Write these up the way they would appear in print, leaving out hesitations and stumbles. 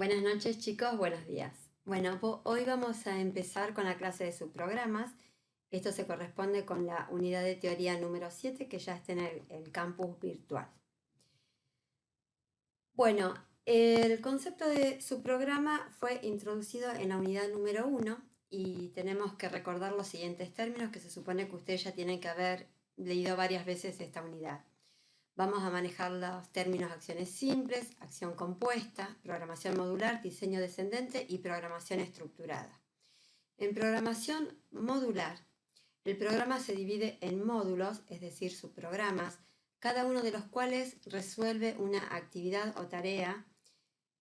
Buenas noches chicos, buenos días. Bueno, hoy vamos a empezar con la clase de subprogramas. Esto se corresponde con la unidad de teoría número 7 que ya está en el campus virtual. Bueno, el concepto de subprograma fue introducido en la unidad número 1 y tenemos que recordar los siguientes términos que se supone que ustedes ya tienen que haber leído varias veces esta unidad. Vamos a manejar los términos acciones simples, acción compuesta, programación modular, diseño descendente y programación estructurada. En programación modular, el programa se divide en módulos, es decir, subprogramas, cada uno de los cuales resuelve una actividad o tarea.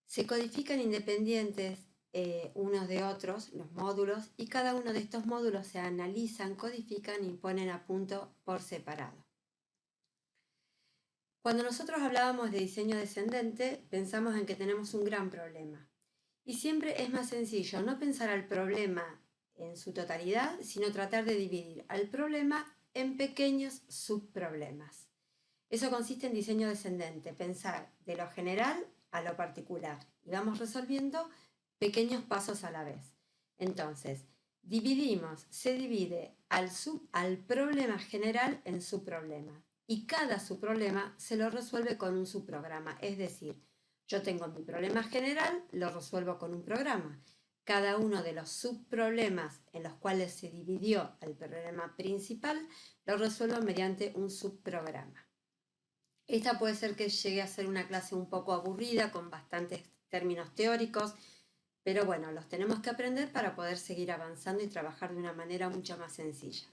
Se codifican independientes unos de otros, los módulos, y cada uno de estos módulos se analizan, codifican y ponen a punto por separado. Cuando nosotros hablábamos de diseño descendente, pensamos en que tenemos un gran problema. Y siempre es más sencillo no pensar al problema en su totalidad, sino tratar de dividir al problema en pequeños subproblemas. Eso consiste en diseño descendente, pensar de lo general a lo particular. Y vamos resolviendo pequeños pasos a la vez. Entonces, se divide al problema general en subproblemas. Y cada subproblema se lo resuelve con un subprograma. Es decir, yo tengo mi problema general, lo resuelvo con un programa. Cada uno de los subproblemas en los cuales se dividió el problema principal, lo resuelvo mediante un subprograma. Esta puede ser que llegue a ser una clase un poco aburrida, con bastantes términos teóricos, pero bueno, los tenemos que aprender para poder seguir avanzando y trabajar de una manera mucho más sencilla.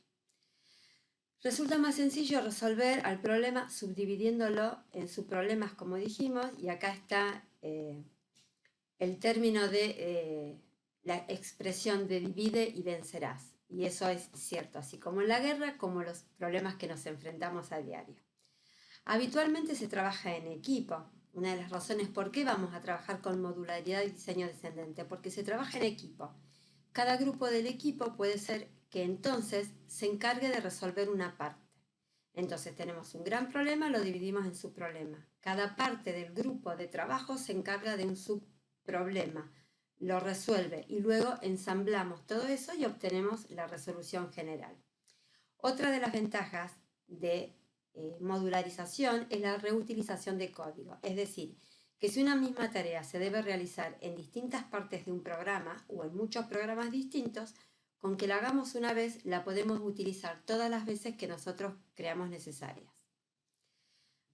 Resulta más sencillo resolver al problema subdividiéndolo en subproblemas, como dijimos, y acá está el término de la expresión de divide y vencerás. Y eso es cierto, así como en la guerra, como los problemas que nos enfrentamos a diario. Habitualmente se trabaja en equipo. Una de las razones por qué vamos a trabajar con modularidad y diseño descendente, porque se trabaja en equipo. Cada grupo del equipo puede ser que entonces se encargue de resolver una parte. Entonces tenemos un gran problema, lo dividimos en subproblemas. Cada parte del grupo de trabajo se encarga de un subproblema, lo resuelve y luego ensamblamos todo eso y obtenemos la resolución general. Otra de las ventajas de modularización es la reutilización de código, es decir, que si una misma tarea se debe realizar en distintas partes de un programa o en muchos programas distintos, con que la hagamos una vez la podemos utilizar todas las veces que nosotros creamos necesarias.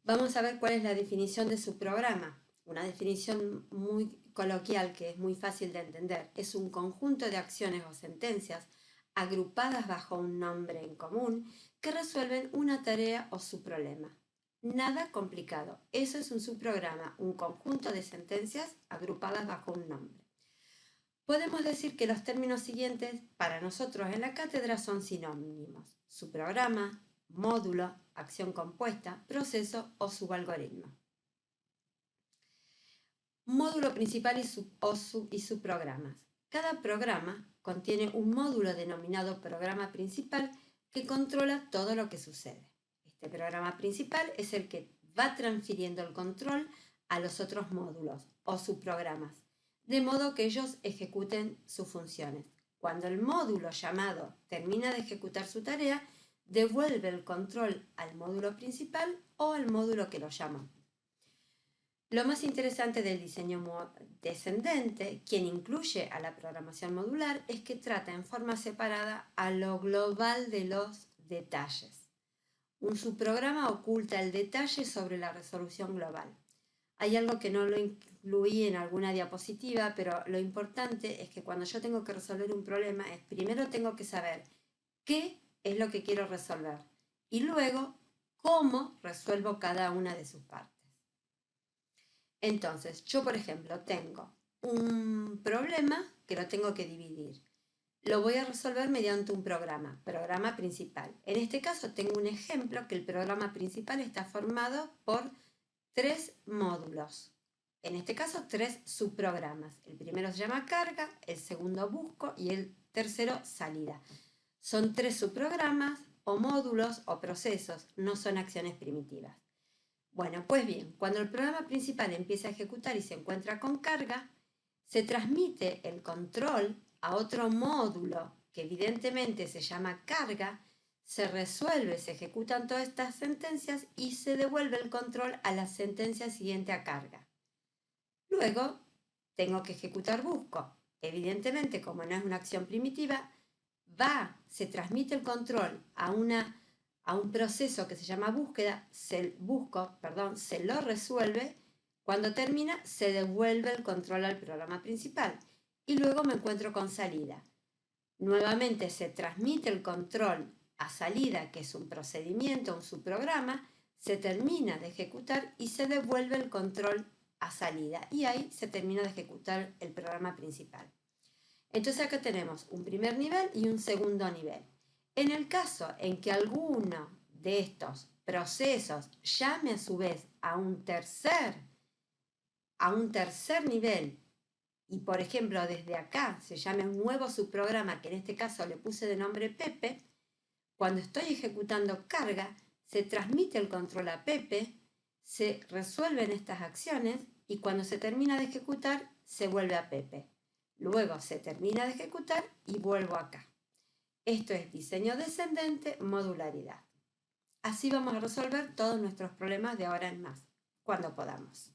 Vamos a ver cuál es la definición de su programa. Una definición muy coloquial que es muy fácil de entender. Es un conjunto de acciones o sentencias agrupadas bajo un nombre en común que resuelven una tarea o su problema. Nada complicado. Eso es un subprograma, un conjunto de sentencias agrupadas bajo un nombre. Podemos decir que los términos siguientes para nosotros en la cátedra son sinónimos: subprograma, módulo, acción compuesta, proceso o subalgoritmo. Módulo principal y subprogramas. Cada programa contiene un módulo denominado programa principal que controla todo lo que sucede. Este programa principal es el que va transfiriendo el control a los otros módulos o subprogramas, de modo que ellos ejecuten sus funciones. Cuando el módulo llamado termina de ejecutar su tarea, devuelve el control al módulo principal o al módulo que lo llama. Lo más interesante del diseño descendente, quien incluye a la programación modular, es que trata en forma separada a lo global de los detalles. Un subprograma oculta el detalle sobre la resolución global. Hay algo que no lo incluí en alguna diapositiva, pero lo importante es que cuando yo tengo que resolver un problema, primero tengo que saber qué es lo que quiero resolver y luego cómo resuelvo cada una de sus partes. Entonces, yo por ejemplo tengo un problema que lo tengo que dividir. Lo voy a resolver mediante un programa principal. En este caso tengo un ejemplo que el programa principal está formado por 3 módulos. En este caso 3 subprogramas. El primero se llama carga, el segundo busco y el tercero salida. Son 3 subprogramas o módulos o procesos, no son acciones primitivas. Bueno, pues bien, cuando el programa principal empieza a ejecutar y se encuentra con carga, se transmite el control a otro módulo que evidentemente se llama carga, se resuelve, se ejecutan todas estas sentencias y se devuelve el control a la sentencia siguiente a carga. Luego tengo que ejecutar busco. Evidentemente, como no es una acción primitiva, se transmite el control a un proceso que se llama búsqueda, se lo resuelve. Cuando termina, se devuelve el control al programa principal y luego me encuentro con salida. Nuevamente se transmite el control a salida, que es un procedimiento, un subprograma, se termina de ejecutar y se devuelve el control a salida. Y ahí se termina de ejecutar el programa principal. Entonces acá tenemos un primer nivel y un segundo nivel. En el caso en que alguno de estos procesos llame a su vez a un tercer nivel y por ejemplo desde acá se llame un nuevo subprograma que en este caso le puse de nombre Pepe, cuando estoy ejecutando carga se transmite el control a Pepe, se resuelven estas acciones y cuando se termina de ejecutar se vuelve a Pepe. Luego se termina de ejecutar y vuelvo acá. Esto es diseño descendente, modularidad. Así vamos a resolver todos nuestros problemas de ahora en más, cuando podamos.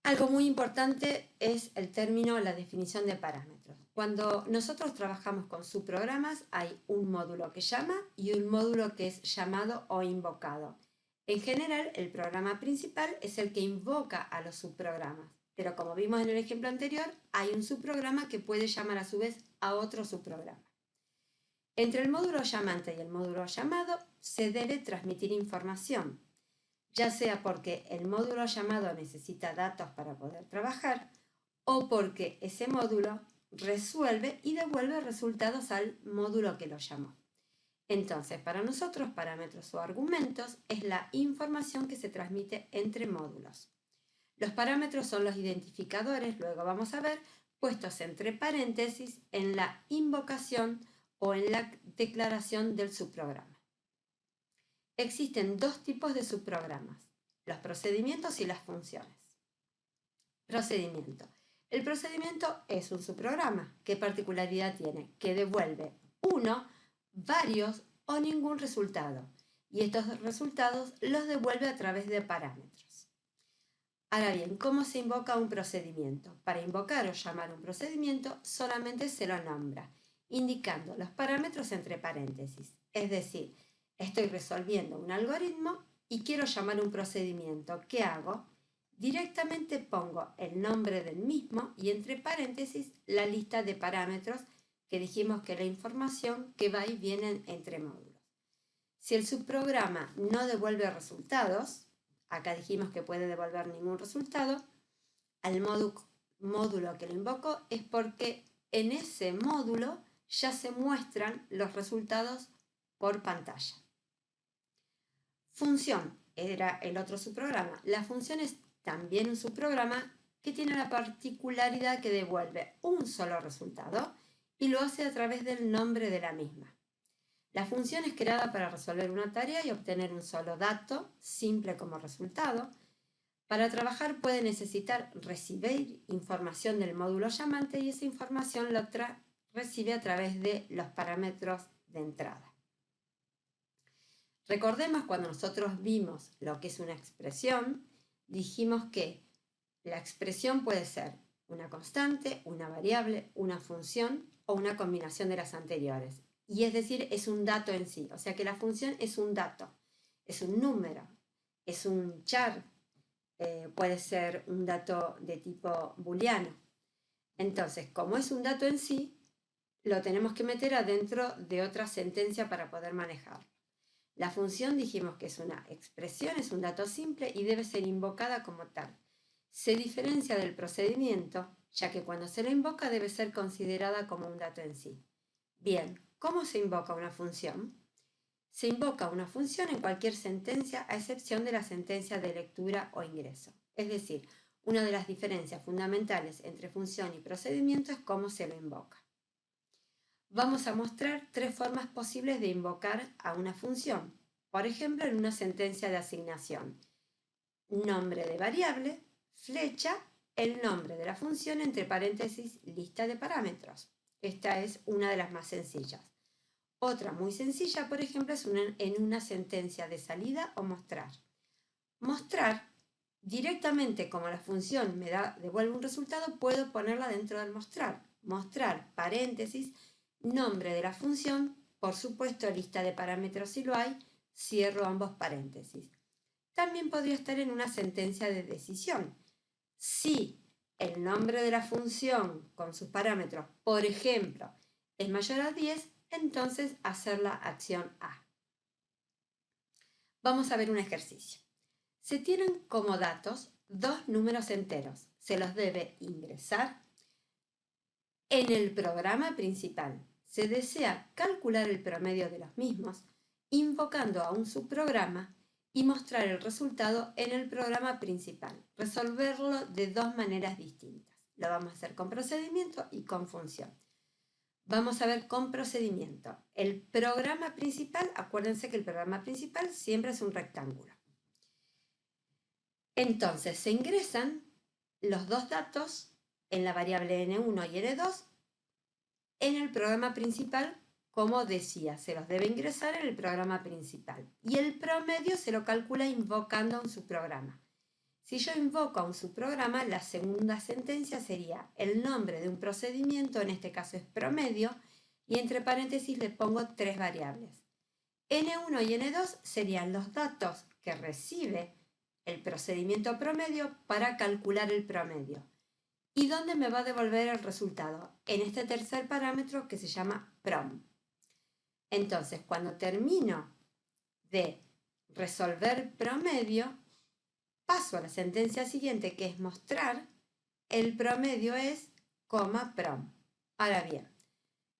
Algo muy importante es el término, la definición de parámetros. Cuando nosotros trabajamos con subprogramas hay un módulo que llama y un módulo que es llamado o invocado. En general, el programa principal es el que invoca a los subprogramas, pero como vimos en el ejemplo anterior, hay un subprograma que puede llamar a su vez a otro subprograma. Entre el módulo llamante y el módulo llamado se debe transmitir información, ya sea porque el módulo llamado necesita datos para poder trabajar o porque ese módulo resuelve y devuelve resultados al módulo que lo llamó. Entonces, para nosotros, parámetros o argumentos es la información que se transmite entre módulos. Los parámetros son los identificadores, luego vamos a ver, puestos entre paréntesis en la invocación o en la declaración del subprograma. Existen dos tipos de subprogramas, los procedimientos y las funciones. Procedimiento. El procedimiento es un subprograma. ¿Qué particularidad tiene? Que devuelve uno, varios o ningún resultado. Y estos resultados los devuelve a través de parámetros. Ahora bien, ¿cómo se invoca un procedimiento? Para invocar o llamar un procedimiento solamente se lo nombra, indicando los parámetros entre paréntesis. Es decir, estoy resolviendo un algoritmo y quiero llamar un procedimiento. ¿Qué hago? Directamente pongo el nombre del mismo y entre paréntesis la lista de parámetros que dijimos que la información que va y viene entre módulos. Si el subprograma no devuelve resultados, acá dijimos que puede devolver ningún resultado, al módulo que lo invoco es porque en ese módulo ya se muestran los resultados por pantalla. Función era el otro subprograma. La función es también un subprograma que tiene la particularidad que devuelve un solo resultado y lo hace a través del nombre de la misma. La función es creada para resolver una tarea y obtener un solo dato, simple como resultado. Para trabajar puede necesitar recibir información del módulo llamante y esa información la recibe a través de los parámetros de entrada. Recordemos cuando nosotros vimos lo que es una expresión, dijimos que la expresión puede ser una constante, una variable, una función o una combinación de las anteriores. Y es decir, es un dato en sí. O sea que la función es un dato, es un número, es un char, puede ser un dato de tipo booleano. Entonces, como es un dato en sí, lo tenemos que meter adentro de otra sentencia para poder manejarlo. La función dijimos que es una expresión, es un dato simple y debe ser invocada como tal. Se diferencia del procedimiento, ya que cuando se la invoca debe ser considerada como un dato en sí. Bien, ¿cómo se invoca una función? Se invoca una función en cualquier sentencia a excepción de la sentencia de lectura o ingreso. Es decir, una de las diferencias fundamentales entre función y procedimiento es cómo se lo invoca. Vamos a mostrar tres formas posibles de invocar a una función. Por ejemplo, en una sentencia de asignación. Nombre de variable, flecha el nombre de la función entre paréntesis lista de parámetros. Esta es una de las más sencillas. Otra muy sencilla, por ejemplo, es en una sentencia de salida o mostrar. Mostrar, directamente como la función me devuelve un resultado, puedo ponerla dentro del mostrar. Mostrar, paréntesis, nombre de la función, por supuesto lista de parámetros si lo hay, cierro ambos paréntesis. También podría estar en una sentencia de decisión. Si el nombre de la función con sus parámetros, por ejemplo, es mayor a 10, entonces hacer la acción A. Vamos a ver un ejercicio. Se tienen como datos dos números enteros. Se los debe ingresar en el programa principal. Se desea calcular el promedio de los mismos, invocando a un subprograma y mostrar el resultado en el programa principal. Resolverlo de dos maneras distintas. Lo vamos a hacer con procedimiento y con función. Vamos a ver con procedimiento. El programa principal, acuérdense que el programa principal siempre es un rectángulo. Entonces se ingresan los dos datos en la variable n1 y n2 en el programa principal, como decía, se los debe ingresar en el programa principal. Y el promedio se lo calcula invocando a un subprograma. Si yo invoco a un subprograma, la segunda sentencia sería el nombre de un procedimiento, en este caso es promedio, y entre paréntesis le pongo tres variables. N1 y N2 serían los datos que recibe el procedimiento promedio para calcular el promedio. ¿Y dónde me va a devolver el resultado? En este tercer parámetro que se llama prom. Entonces, cuando termino de resolver promedio, paso a la sentencia siguiente, que es mostrar. El promedio es, prom. Ahora bien,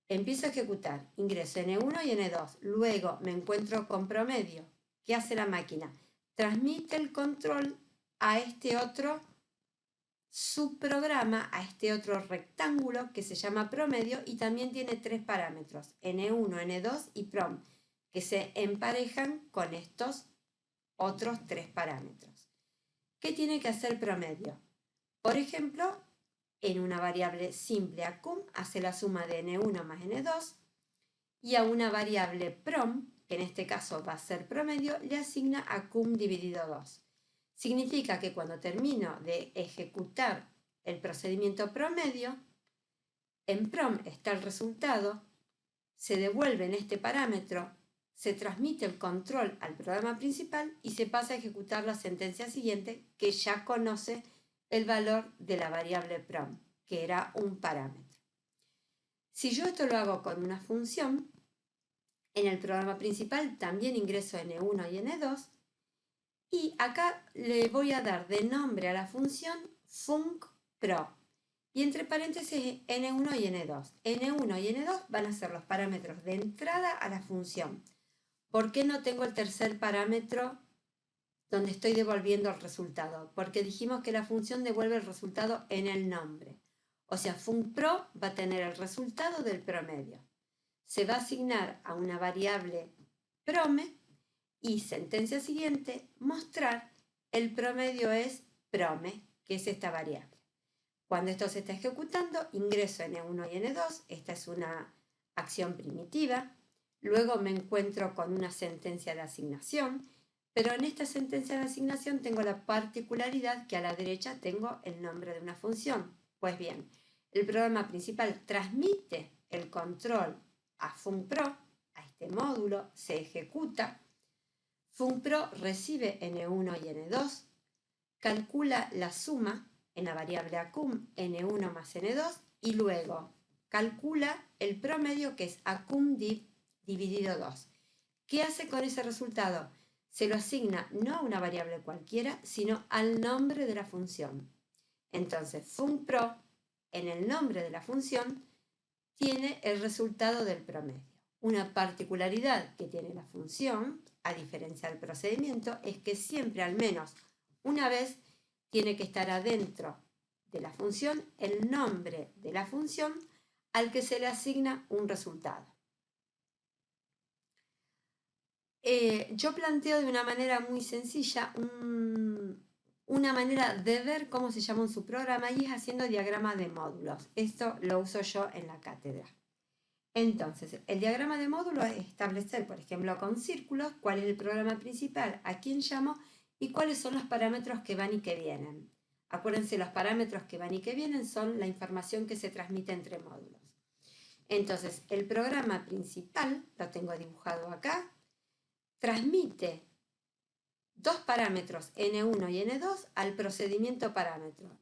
empiezo a ejecutar, ingreso N1 y N2, luego me encuentro con promedio. ¿Qué hace la máquina? Transmite el control a este otro subprograma, a este otro rectángulo que se llama promedio y también tiene tres parámetros, N1, N2 y prom, que se emparejan con estos otros tres parámetros. ¿Qué tiene que hacer promedio? Por ejemplo, en una variable simple acum hace la suma de n1 más n2 y a una variable prom, que en este caso va a ser promedio, le asigna acum dividido 2. Significa que cuando termino de ejecutar el procedimiento promedio, en prom está el resultado, se devuelve en este parámetro, se transmite el control al programa principal y se pasa a ejecutar la sentencia siguiente que ya conoce el valor de la variable prom, que era un parámetro. Si yo esto lo hago con una función, en el programa principal también ingreso n1 y n2 y acá le voy a dar de nombre a la función funcpro y entre paréntesis n1 y n2. n1 y n2 van a ser los parámetros de entrada a la función. ¿Por qué no tengo el tercer parámetro donde estoy devolviendo el resultado? Porque dijimos que la función devuelve el resultado en el nombre. O sea, funcpro va a tener el resultado del promedio. Se va a asignar a una variable prome y sentencia siguiente, mostrar el promedio es prome, que es esta variable. Cuando esto se está ejecutando, ingreso n1 y n2, esta es una acción primitiva. Luego me encuentro con una sentencia de asignación, pero en esta sentencia de asignación tengo la particularidad que a la derecha tengo el nombre de una función. Pues bien, el programa principal transmite el control a funcpro, a este módulo, se ejecuta. Funcpro recibe n1 y n2, calcula la suma en la variable acum n1 más n2 y luego calcula el promedio que es acum dividido 2. ¿Qué hace con ese resultado? Se lo asigna no a una variable cualquiera, sino al nombre de la función. Entonces, funcpro, en el nombre de la función, tiene el resultado del promedio. Una particularidad que tiene la función, a diferencia del procedimiento, es que siempre al menos una vez tiene que estar adentro de la función el nombre de la función al que se le asigna un resultado. Yo planteo de una manera muy sencilla una manera de ver cómo se llama un subprograma y es haciendo diagramas de módulos. Esto lo uso yo en la cátedra. Entonces, el diagrama de módulos es establecer, por ejemplo, con círculos, cuál es el programa principal, a quién llamo y cuáles son los parámetros que van y que vienen. Acuérdense, los parámetros que van y que vienen son la información que se transmite entre módulos. Entonces, el programa principal, lo tengo dibujado acá, transmite dos parámetros N1 y N2 al procedimiento parámetro.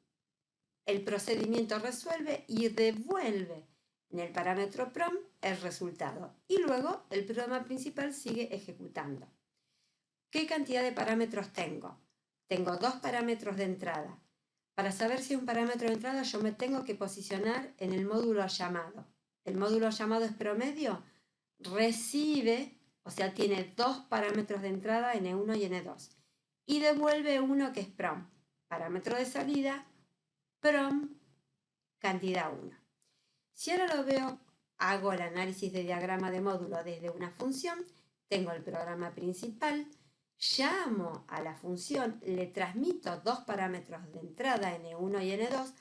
El procedimiento resuelve y devuelve en el parámetro prom el resultado. Y luego el programa principal sigue ejecutando. ¿Qué cantidad de parámetros tengo? Tengo dos parámetros de entrada. Para saber si es un parámetro de entrada yo me tengo que posicionar en el módulo llamado. El módulo llamado es promedio, recibe, o sea, tiene dos parámetros de entrada, N1 y N2, y devuelve uno que es prom, parámetro de salida, prom, cantidad 1. Si ahora lo veo, hago el análisis de diagrama de módulo desde una función, tengo el programa principal, llamo a la función, le transmito dos parámetros de entrada, N1 y N2,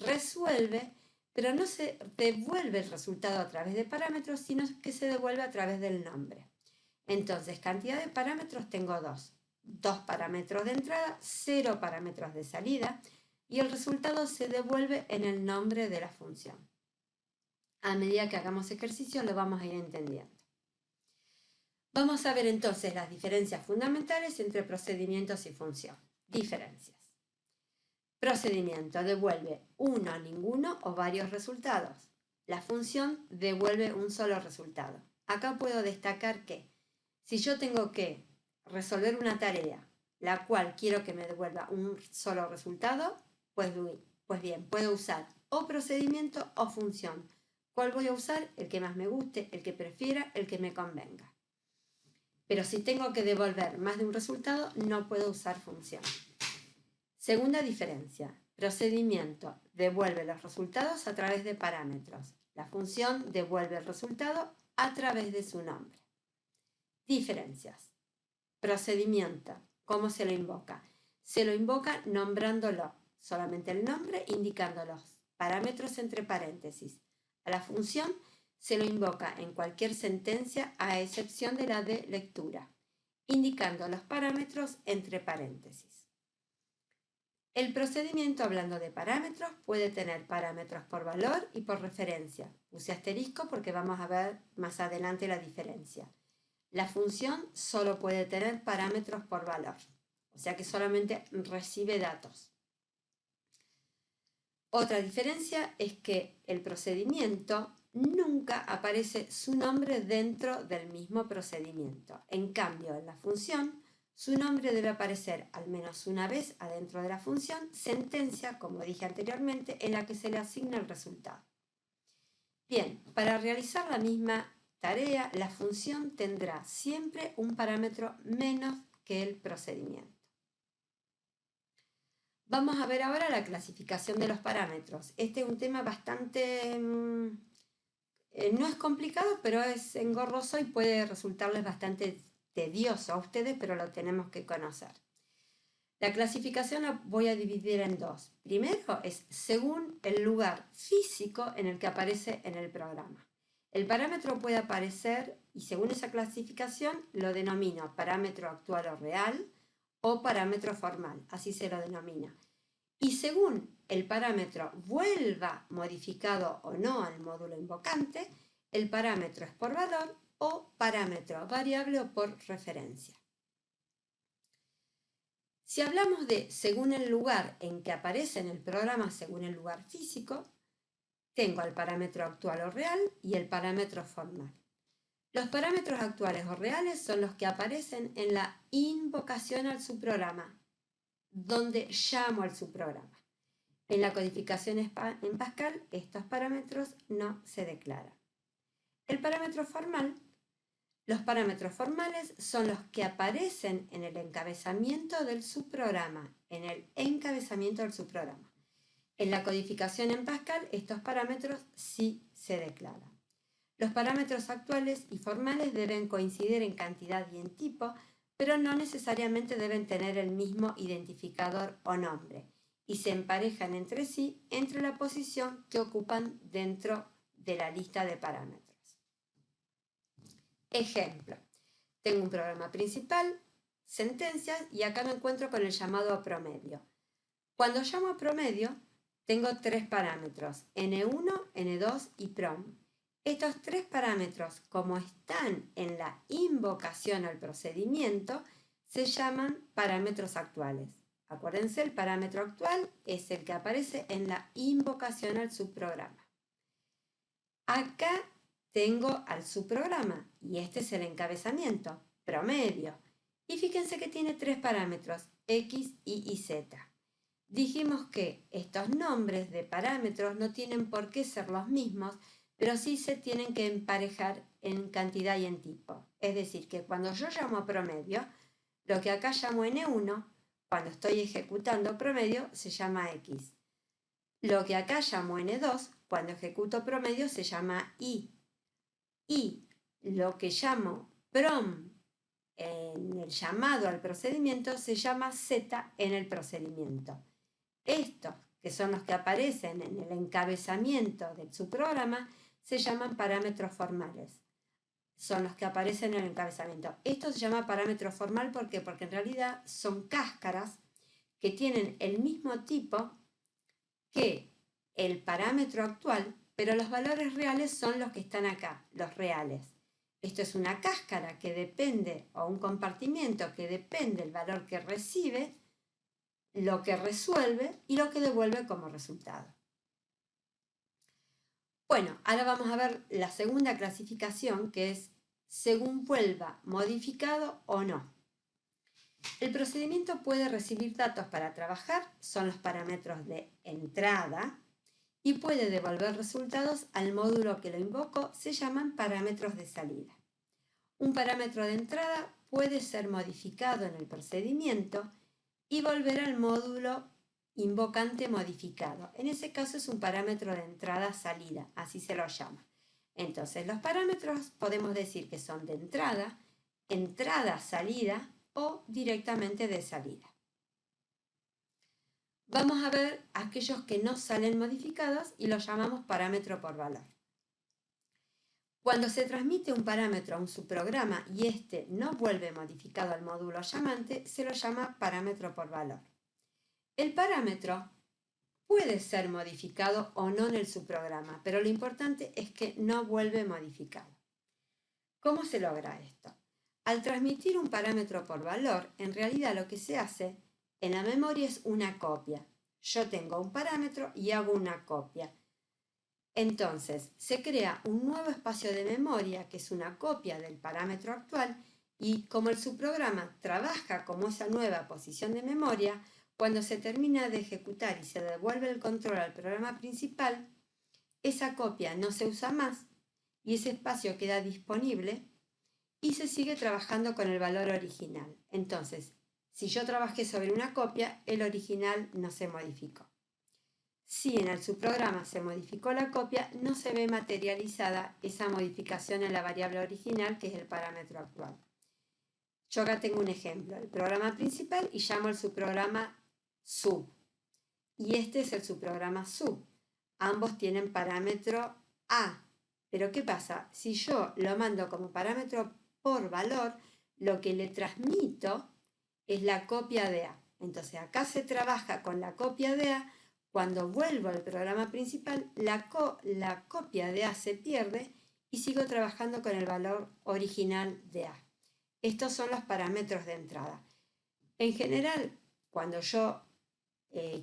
resuelve, pero no se devuelve el resultado a través de parámetros, sino que se devuelve a través del nombre. Entonces, cantidad de parámetros tengo dos. Dos parámetros de entrada, 0 parámetros de salida, y el resultado se devuelve en el nombre de la función. A medida que hagamos ejercicio lo vamos a ir entendiendo. Vamos a ver entonces las diferencias fundamentales entre procedimientos y función. Diferencias. Procedimiento devuelve uno, ninguno o varios resultados. La función devuelve un solo resultado. Acá puedo destacar que si yo tengo que resolver una tarea, la cual quiero que me devuelva un solo resultado, pues bien, puedo usar o procedimiento o función. ¿Cuál voy a usar? El que más me guste, el que prefiera, el que me convenga. Pero si tengo que devolver más de un resultado, no puedo usar función. Segunda diferencia. Procedimiento devuelve los resultados a través de parámetros. La función devuelve el resultado a través de su nombre. Diferencias. Procedimiento. ¿Cómo se lo invoca? Se lo invoca nombrándolo. Solamente el nombre, indicando los parámetros entre paréntesis. A la función se lo invoca en cualquier sentencia a excepción de la de lectura, indicando los parámetros entre paréntesis. El procedimiento, hablando de parámetros, puede tener parámetros por valor y por referencia. Puse asterisco porque vamos a ver más adelante la diferencia. La función solo puede tener parámetros por valor, o sea que solamente recibe datos. Otra diferencia es que el procedimiento nunca aparece su nombre dentro del mismo procedimiento. En cambio, en la función, su nombre debe aparecer al menos una vez adentro de la función, sentencia, como dije anteriormente, en la que se le asigna el resultado. Bien, para realizar la misma tarea, la función tendrá siempre un parámetro menos que el procedimiento. Vamos a ver ahora la clasificación de los parámetros. Este es un tema bastante... no es complicado, pero es engorroso y puede resultarles bastante tedioso a ustedes, pero lo tenemos que conocer. La clasificación la voy a dividir en dos. Primero es según el lugar físico en el que aparece en el programa. El parámetro puede aparecer, y según esa clasificación, lo denomino parámetro actual o real o parámetro formal, así se lo denomina. Y según el parámetro vuelva modificado o no al módulo invocante, el parámetro es por valor o parámetro variable o por referencia. Si hablamos de según el lugar en que aparece en el programa, según el lugar físico, tengo el parámetro actual o real y el parámetro formal. Los parámetros actuales o reales son los que aparecen en la invocación al subprograma, donde llamo al subprograma. En la codificación en Pascal, estos parámetros no se declaran. El parámetro formal. Los parámetros formales son los que aparecen en el encabezamiento del subprograma, en el encabezamiento del subprograma. En la codificación en Pascal, estos parámetros sí se declaran. Los parámetros actuales y formales deben coincidir en cantidad y en tipo, pero no necesariamente deben tener el mismo identificador o nombre y se emparejan entre sí entre la posición que ocupan dentro de la lista de parámetros. Ejemplo, tengo un programa principal, sentencias, y acá me encuentro con el llamado a promedio. Cuando llamo a promedio, tengo tres parámetros, N1, N2 y prom. Estos tres parámetros, como están en la invocación al procedimiento, se llaman parámetros actuales. Acuérdense, el parámetro actual es el que aparece en la invocación al subprograma. Acá tengo al subprograma y este es el encabezamiento, promedio. Y fíjense que tiene tres parámetros, X, Y y Z. Dijimos que estos nombres de parámetros no tienen por qué ser los mismos, pero sí se tienen que emparejar en cantidad y en tipo. Es decir, que cuando yo llamo a promedio, lo que acá llamo N1, cuando estoy ejecutando promedio, se llama X. Lo que acá llamo N2, cuando ejecuto promedio, se llama Y. Y lo que llamo prom en el llamado al procedimiento, se llama Z en el procedimiento. Estos, que son los que aparecen en el encabezamiento de su programa, se llaman parámetros formales. Son los que aparecen en el encabezamiento. Esto se llama parámetro formal, ¿por qué? Porque en realidad son cáscaras que tienen el mismo tipo que el parámetro actual, pero los valores reales son los que están acá, los reales. Esto es una cáscara que depende, o un compartimiento que depende del valor que recibe, lo que resuelve y lo que devuelve como resultado. Bueno, ahora vamos a ver la segunda clasificación, que es según vuelva modificado o no. El procedimiento puede recibir datos para trabajar, son los parámetros de entrada, y puede devolver resultados al módulo que lo invocó, se llaman parámetros de salida. Un parámetro de entrada puede ser modificado en el procedimiento y volver al módulo invocante modificado. En ese caso es un parámetro de entrada-salida, así se lo llama. Entonces los parámetros podemos decir que son de entrada, entrada-salida o directamente de salida. Vamos a ver aquellos que no salen modificados y los llamamos parámetro por valor. Cuando se transmite un parámetro a un subprograma y este no vuelve modificado al módulo llamante, se lo llama parámetro por valor. El parámetro puede ser modificado o no en el subprograma, pero lo importante es que no vuelve modificado. ¿Cómo se logra esto? Al transmitir un parámetro por valor, en realidad lo que se hace en la memoria es una copia. Yo tengo un parámetro y hago una copia. Entonces, se crea un nuevo espacio de memoria que es una copia del parámetro actual y como el subprograma trabaja como esa nueva posición de memoria, cuando se termina de ejecutar y se devuelve el control al programa principal, esa copia no se usa más y ese espacio queda disponible y se sigue trabajando con el valor original. Entonces, si yo trabajé sobre una copia, el original no se modificó. Si en el subprograma se modificó la copia, no se ve materializada esa modificación en la variable original, que es el parámetro actual. Yo acá tengo un ejemplo, el programa principal, y llamo al subprograma sub. Y este es el subprograma sub. Ambos tienen parámetro A. Pero ¿qué pasa? Si yo lo mando como parámetro por valor, lo que le transmito es la copia de A. Entonces acá se trabaja con la copia de A. Cuando vuelvo al programa principal, la copia de A se pierde y sigo trabajando con el valor original de A. Estos son los parámetros de entrada. En general, cuando yo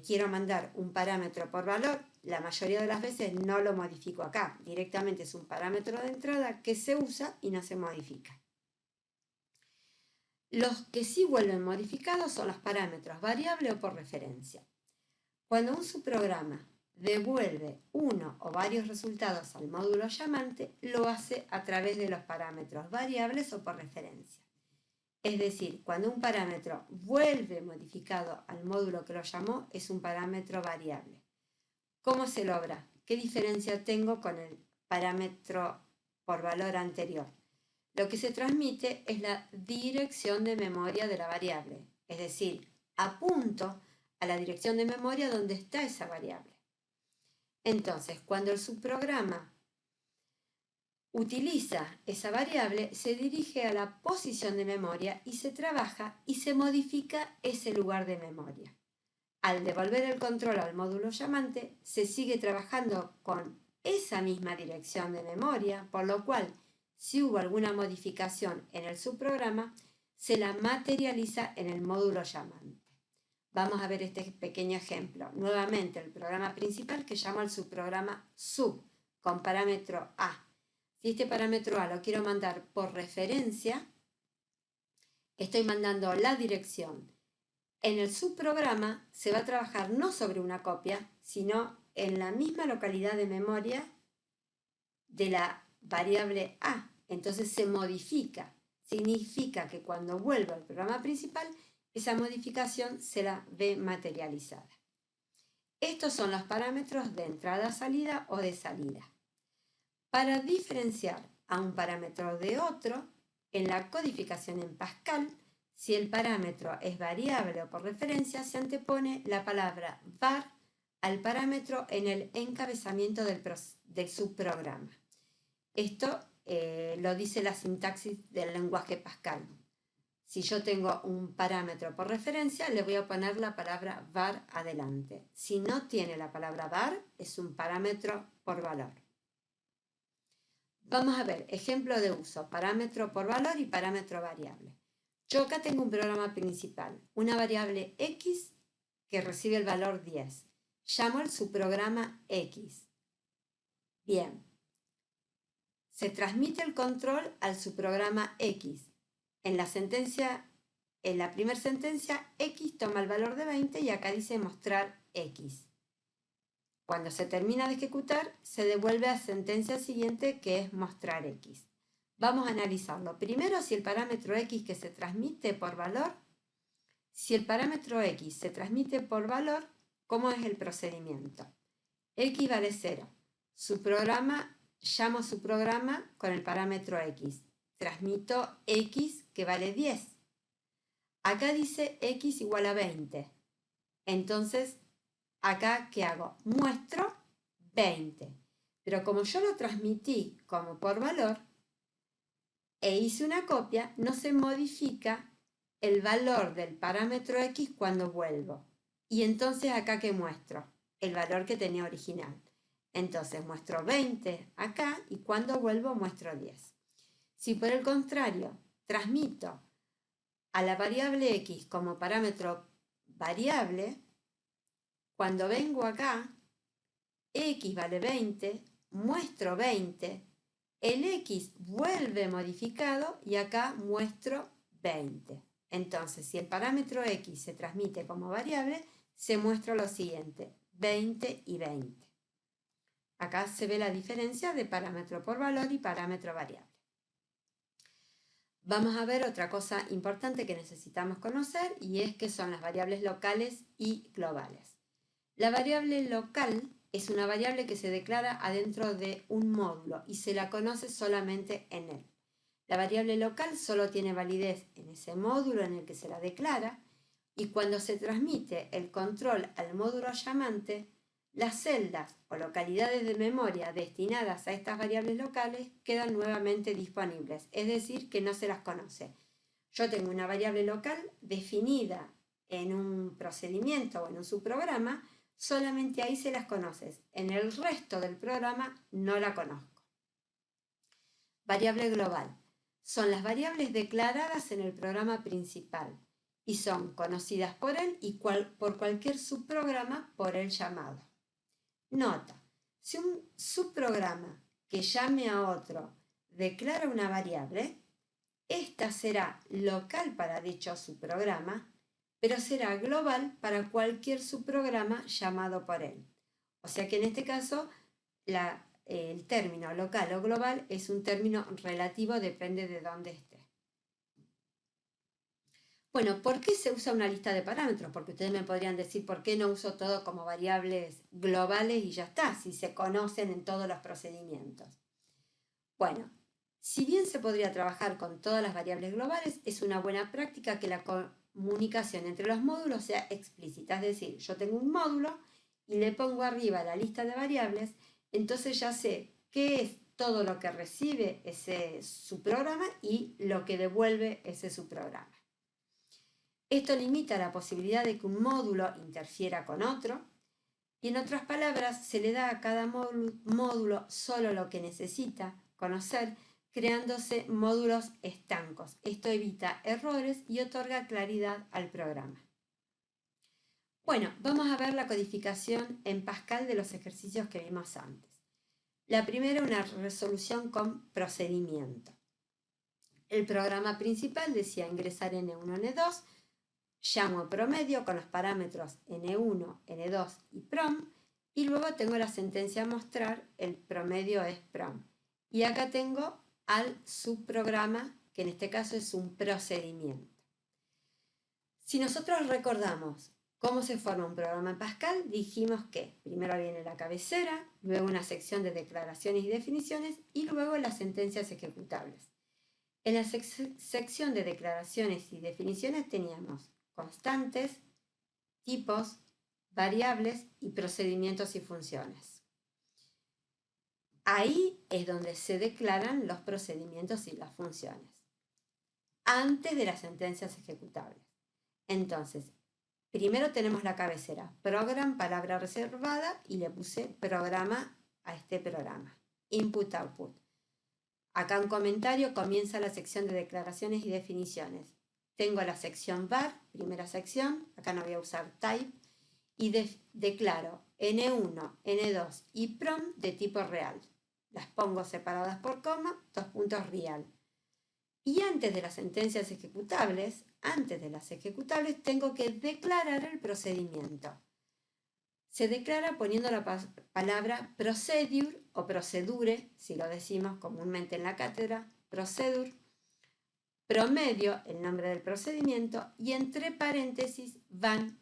quiero mandar un parámetro por valor, la mayoría de las veces no lo modifico acá. Directamente es un parámetro de entrada que se usa y no se modifica. Los que sí vuelven modificados son los parámetros variable o por referencia. Cuando un subprograma devuelve uno o varios resultados al módulo llamante, lo hace a través de los parámetros variables o por referencia. Es decir, cuando un parámetro vuelve modificado al módulo que lo llamó, es un parámetro variable. ¿Cómo se logra? ¿Qué diferencia tengo con el parámetro por valor anterior? lo que se transmite es la dirección de memoria de la variable, es decir, apunto a la dirección de memoria donde está esa variable. Entonces, cuando el subprograma utiliza esa variable, se dirige a la posición de memoria y se trabaja y se modifica ese lugar de memoria. Al devolver el control al módulo llamante, se sigue trabajando con esa misma dirección de memoria, por lo cual, si hubo alguna modificación en el subprograma, se la materializa en el módulo llamante. Vamos a ver este pequeño ejemplo. Nuevamente, el programa principal que llamo al subprograma sub, con parámetro A. Si este parámetro A lo quiero mandar por referencia, estoy mandando la dirección. En el subprograma se va a trabajar no sobre una copia, sino en la misma localidad de memoria de la variable A. Entonces se modifica. Significa que cuando vuelva al programa principal, esa modificación se la ve materializada. Estos son los parámetros de entrada-salida o de salida. Para diferenciar a un parámetro de otro, en la codificación en Pascal, si el parámetro es variable o por referencia, se antepone la palabra var al parámetro en el encabezamiento del subprograma. Esto lo dice la sintaxis del lenguaje Pascal. Si yo tengo un parámetro por referencia, le voy a poner la palabra var adelante. Si no tiene la palabra var, es un parámetro por valor. Vamos a ver, ejemplo de uso, parámetro por valor y parámetro variable. Yo acá tengo un programa principal, una variable x que recibe el valor 10. Llamo el subprograma x. Bien. Se transmite el control al subprograma x. En la primera sentencia, x toma el valor de 20 y acá dice mostrar x. Cuando se termina de ejecutar, se devuelve a la sentencia siguiente, que es mostrar x. Vamos a analizarlo. Primero, si el parámetro x que se transmite por valor, si el parámetro x se transmite por valor, ¿cómo es el procedimiento? X vale 0. Llamo su programa con el parámetro x. Transmito x que vale 10. Acá dice x igual a 20. Entonces, acá, ¿qué hago? Muestro 20. Pero como yo lo transmití como por valor e hice una copia, no se modifica el valor del parámetro x cuando vuelvo. Y entonces acá, ¿qué muestro? El valor que tenía original. Entonces muestro 20 acá y cuando vuelvo muestro 10. Si por el contrario transmito a la variable x como parámetro variable, cuando vengo acá, x vale 20, muestro 20, el x vuelve modificado y acá muestro 20. Entonces, si el parámetro x se transmite como variable, se muestra lo siguiente, 20 y 20. Acá se ve la diferencia de parámetro por valor y parámetro variable. Vamos a ver otra cosa importante que necesitamos conocer y es que son las variables locales y globales. La variable local es una variable que se declara adentro de un módulo y se la conoce solamente en él. La variable local solo tiene validez en ese módulo en el que se la declara y cuando se transmite el control al módulo llamante, las celdas o localidades de memoria destinadas a estas variables locales quedan nuevamente disponibles, es decir, que no se las conoce. Yo tengo una variable local definida en un procedimiento o en un subprograma, solamente ahí se las conoces. En el resto del programa no la conozco. Variable global. Son las variables declaradas en el programa principal y son conocidas por él y por cualquier subprograma por él llamado. Nota, si un subprograma que llame a otro declara una variable, esta será local para dicho subprograma, pero será global para cualquier subprograma llamado por él. O sea que en este caso el término local o global es un término relativo, depende de dónde esté. Bueno, ¿por qué se usa una lista de parámetros? Porque ustedes me podrían decir, ¿por qué no uso todo como variables globales y ya está, si se conocen en todos los procedimientos? Bueno, Si bien se podría trabajar con todas las variables globales, es una buena práctica que la comunicación entre los módulos sea explícita. Es decir, yo tengo un módulo y le pongo arriba la lista de variables, entonces ya sé qué es todo lo que recibe ese subprograma y lo que devuelve ese subprograma. Esto limita la posibilidad de que un módulo interfiera con otro y, en otras palabras, se le da a cada módulo solo lo que necesita conocer, creándose módulos estancos. Esto evita errores y otorga claridad al programa. Bueno, vamos a ver la codificación en Pascal de los ejercicios que vimos antes. La primera, una resolución con procedimiento. El programa principal decía ingresar N1, N2, llamo promedio con los parámetros N1, N2 y prom, y luego tengo la sentencia a mostrar, el promedio es prom. Y acá tengo al subprograma, que en este caso es un procedimiento. Si nosotros recordamos cómo se forma un programa en Pascal, dijimos que primero viene la cabecera, luego una sección de declaraciones y definiciones y luego las sentencias ejecutables. En la sección de declaraciones y definiciones teníamos constantes, tipos, variables y procedimientos y funciones. Ahí es donde se declaran los procedimientos y las funciones, antes de las sentencias ejecutables. Entonces, primero tenemos la cabecera, program, palabra reservada, y le puse programa a este programa, input, output. Acá un comentario, comienza la sección de declaraciones y definiciones. Tengo la sección var, primera sección, acá no voy a usar type, y declaro N1, N2 y prom de tipo real. Las pongo separadas por coma, real. Y antes de las sentencias ejecutables, tengo que declarar el procedimiento. Se declara poniendo la palabra procedure o procedure, si lo decimos comúnmente en la cátedra, procedure, promedio, el nombre del procedimiento, y entre paréntesis van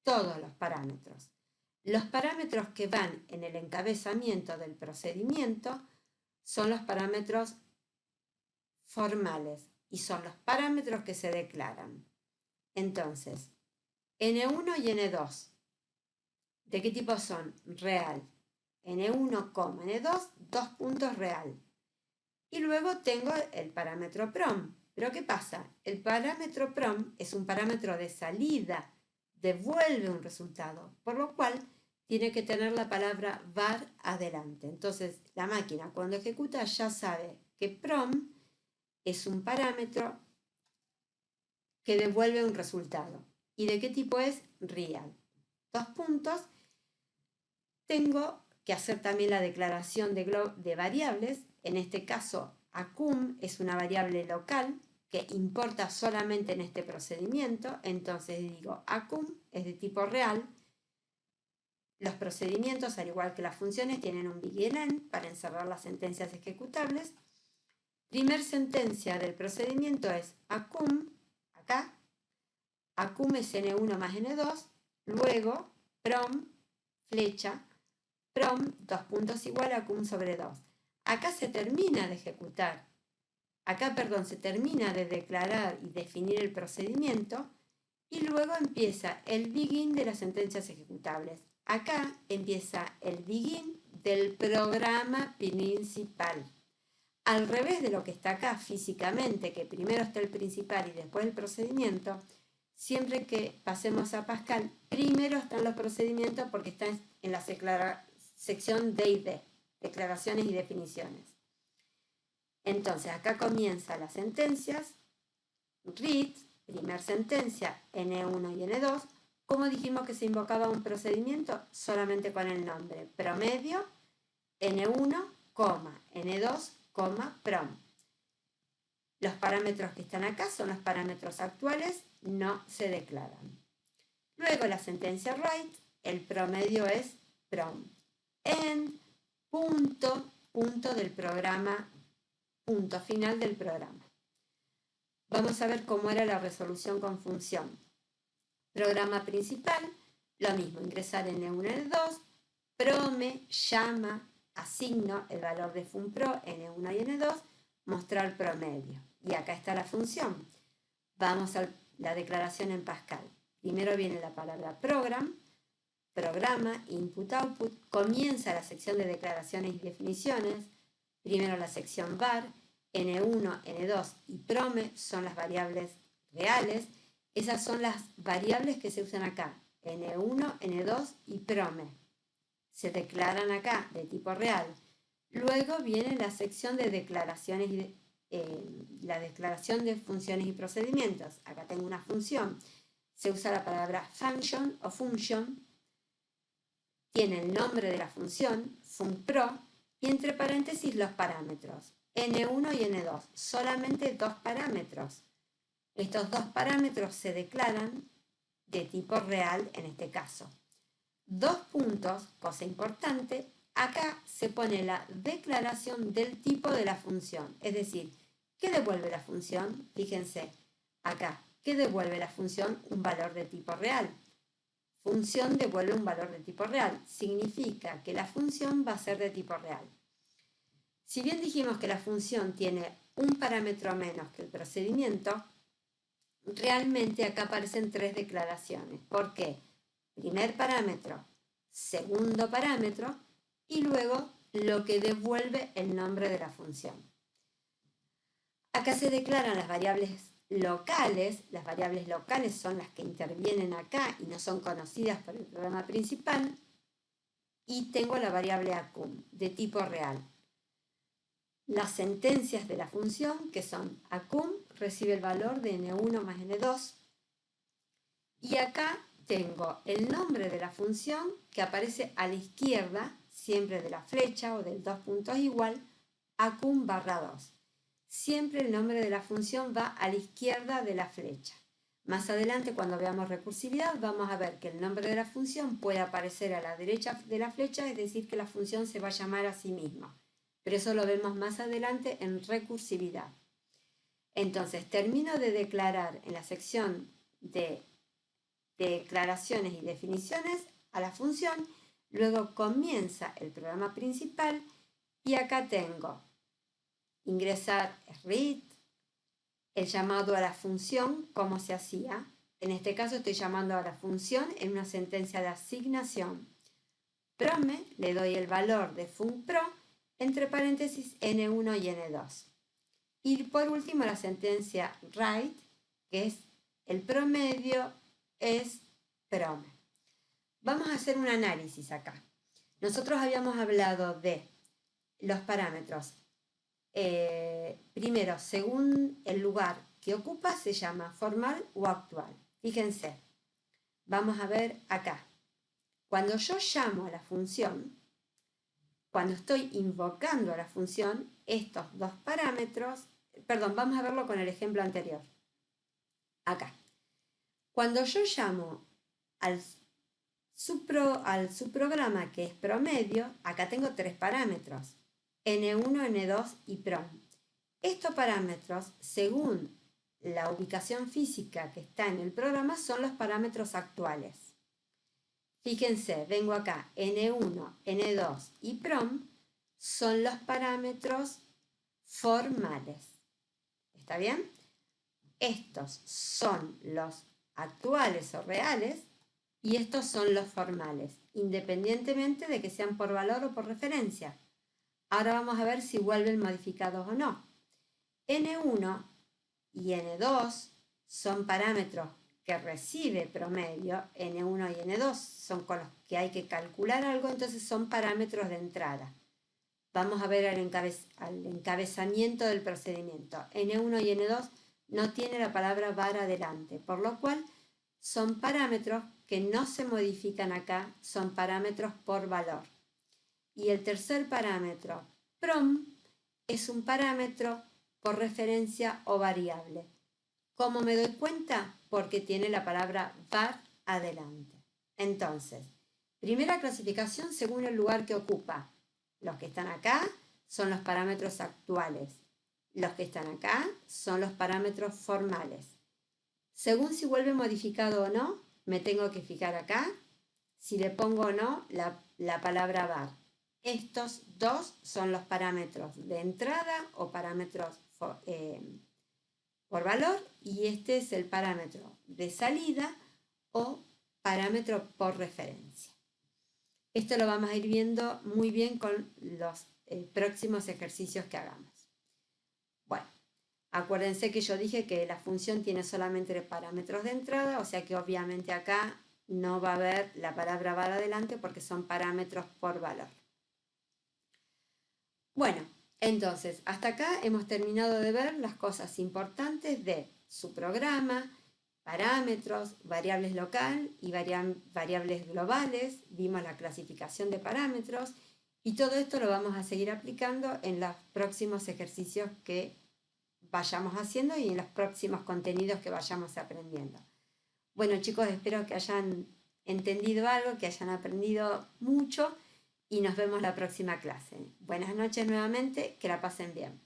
todos los parámetros. Los parámetros que van en el encabezamiento del procedimiento son los parámetros formales y son los parámetros que se declaran. Entonces, N1 y N2. ¿De qué tipo son? Real. N1, N2, real. Y luego tengo el parámetro prom. ¿Pero qué pasa? El parámetro prom es un parámetro de salida, devuelve un resultado, por lo cual tiene que tener la palabra var adelante. Entonces, la máquina cuando ejecuta ya sabe que prom es un parámetro que devuelve un resultado. ¿Y de qué tipo es? Real. Tengo que hacer también la declaración de variables. En este caso, acum es una variable local que importa solamente en este procedimiento. Entonces digo, acum es de tipo real. Los procedimientos, al igual que las funciones, tienen un begin para encerrar las sentencias ejecutables. Primer sentencia del procedimiento es acum, acá. Acum es N1 más N2. Luego, prom, flecha, prom, igual a acum sobre 2. Acá se termina de ejecutar, se termina de declarar y definir el procedimiento y luego empieza el begin de las sentencias ejecutables. Acá empieza el begin del programa principal. Al revés de lo que está acá físicamente, que primero está el principal y después el procedimiento, siempre que pasemos a Pascal, primero están los procedimientos porque están en la sección D y D, declaraciones y definiciones. Entonces, acá comienzan las sentencias, read, primer sentencia, N1 y N2. ¿Cómo dijimos que se invocaba un procedimiento? Solamente con el nombre, promedio, N1, N2, prom. Los parámetros que están acá son los parámetros actuales, no se declaran. Luego la sentencia write, el promedio es prom. End, punto del programa, punto final del programa. Vamos a ver cómo era la resolución con función. Programa principal, lo mismo, ingresar N1, N2, prome, llama, asigno el valor de funpro, N1 y N2, mostrar promedio. Y acá está la función. Vamos a la declaración en Pascal. Primero viene la palabra program, programa, input-output, comienza la sección de declaraciones y definiciones, primero la sección var, n1, n2 y prome son las variables reales, esas son las variables que se usan acá, n1, n2 y prome, se declaran acá de tipo real. Luego viene la sección de declaraciones y la declaración de funciones y procedimientos. Acá tengo una función, se usa la palabra function o function, tiene el nombre de la función, funpro, y entre paréntesis los parámetros, n1 y n2, solamente dos parámetros. Estos dos parámetros se declaran de tipo real en este caso. Dos puntos, cosa importante, acá se pone la declaración del tipo de la función, es decir, ¿qué devuelve la función? Fíjense, acá, ¿qué devuelve la función? Un valor de tipo real. Función devuelve un valor de tipo real, significa que la función va a ser de tipo real. Si bien dijimos que la función tiene un parámetro menos que el procedimiento, realmente acá aparecen tres declaraciones. ¿Por qué? Primer parámetro, segundo parámetro y luego lo que devuelve el nombre de la función. Acá se declaran las variables locales. Las variables locales son las que intervienen acá y no son conocidas por el programa principal. Y tengo la variable acum de tipo real. Las sentencias de la función, que son acum, recibe el valor de n1 más n2. Y acá tengo el nombre de la función que aparece a la izquierda, siempre de la flecha o del dos puntos igual, acum barra 2. Siempre el nombre de la función va a la izquierda de la flecha. Más adelante, cuando veamos recursividad, vamos a ver que el nombre de la función puede aparecer a la derecha de la flecha, es decir, que la función se va a llamar a sí misma. Pero eso lo vemos más adelante en recursividad. Entonces, termino de declarar en la sección de declaraciones y definiciones a la función, luego comienza el programa principal y acá tengo ingresar read, el llamado a la función, cómo se hacía. En este caso estoy llamando a la función en una sentencia de asignación. Prome, le doy el valor de funpro, entre paréntesis n1 y n2. Y por último la sentencia write, que es el promedio, es prome. Vamos a hacer un análisis acá. Nosotros habíamos hablado de los parámetros. Primero, según el lugar que ocupa, se llama formal o actual. Fíjense, vamos a ver acá. Cuando yo llamo a la función, cuando estoy invocando a la función, estos dos parámetros, perdón, vamos a verlo con el ejemplo anterior. Acá. Cuando yo llamo al subprograma que es promedio, acá tengo tres parámetros, n1, n2 y prom. Estos parámetros, según la ubicación física que está en el programa, son los parámetros actuales. Fíjense, vengo acá, n1, n2 y prom son los parámetros formales. ¿Está bien? Estos son los actuales o reales y estos son los formales, independientemente de que sean por valor o por referencia. Ahora vamos a ver si vuelven modificados o no. N1 y N2 son parámetros que recibe promedio, N1 y N2 son con los que hay que calcular algo, entonces son parámetros de entrada. Vamos a ver al encabezamiento del procedimiento. N1 y N2 no tiene la palabra var adelante, por lo cual son parámetros que no se modifican acá, son parámetros por valor. Y el tercer parámetro, prom, es un parámetro por referencia o variable. ¿Cómo me doy cuenta? Porque tiene la palabra var adelante. Entonces, primera clasificación según el lugar que ocupa. Los que están acá son los parámetros actuales. Los que están acá son los parámetros formales. Según si vuelve modificado o no, me tengo que fijar acá si le pongo o no la palabra var. Estos dos son los parámetros de entrada o parámetros por valor, y este es el parámetro de salida o parámetro por referencia. Esto lo vamos a ir viendo muy bien con los próximos ejercicios que hagamos. Bueno, acuérdense que yo dije que la función tiene solamente parámetros de entrada, o sea que obviamente acá no va a haber la palabra var adelante porque son parámetros por valor. Bueno, entonces, hasta acá hemos terminado de ver las cosas importantes de su programa, parámetros, variables local y variables globales. Vimos la clasificación de parámetros y todo esto lo vamos a seguir aplicando en los próximos ejercicios que vayamos haciendo y en los próximos contenidos que vayamos aprendiendo. Bueno, chicos, espero que hayan entendido algo, que hayan aprendido mucho y nos vemos la próxima clase. Buenas noches nuevamente, que la pasen bien.